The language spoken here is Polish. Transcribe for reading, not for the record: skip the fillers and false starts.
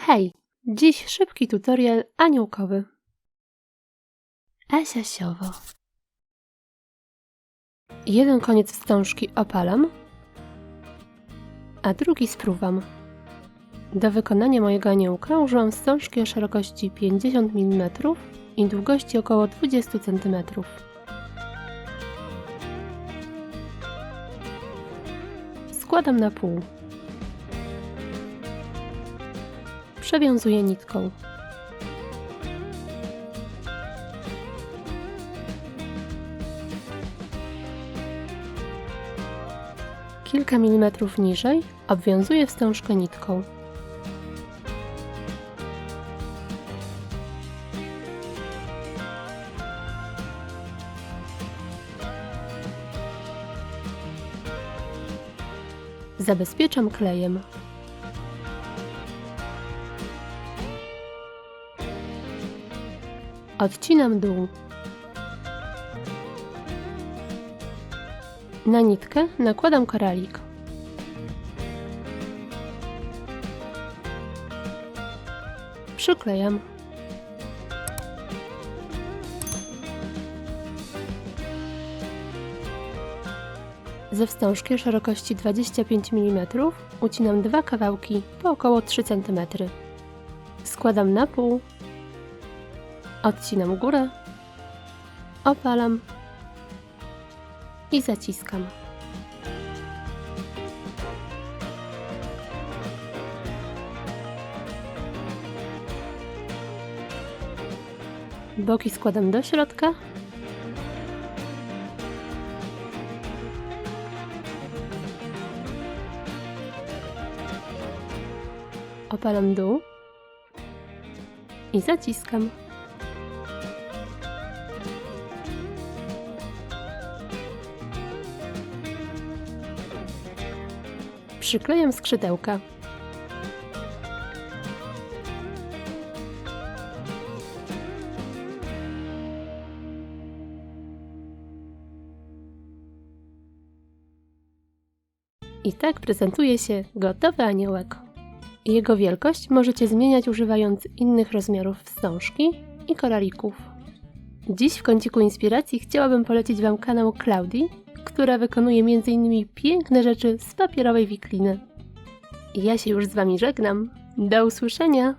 Hej! Dziś szybki tutorial aniołkowy. Asiasiowo. Jeden koniec wstążki opalam, a drugi spruwam. Do wykonania mojego aniołka użyłam wstążki o szerokości 50 mm i długości około 20 cm. Składam na pół. Przewiązuję nitką. Kilka milimetrów niżej obwiązuję wstążkę nitką. Zabezpieczam klejem. Odcinam dół. Na nitkę nakładam koralik. Przyklejam. Ze wstążki o szerokości 25 mm ucinam dwa kawałki po około 3 cm. Składam na pół. Odcinam górę, opalam i zaciskam. Boki składam do środka. Opalam dół i zaciskam. Przyklejam skrzydełka. I tak prezentuje się gotowy aniołek. Jego wielkość możecie zmieniać używając innych rozmiarów wstążki i koralików. Dziś w kąciku inspiracji chciałabym polecić Wam kanał Klaudii, która wykonuje m.in. piękne rzeczy z papierowej wikliny. Ja się już z Wami żegnam. Do usłyszenia!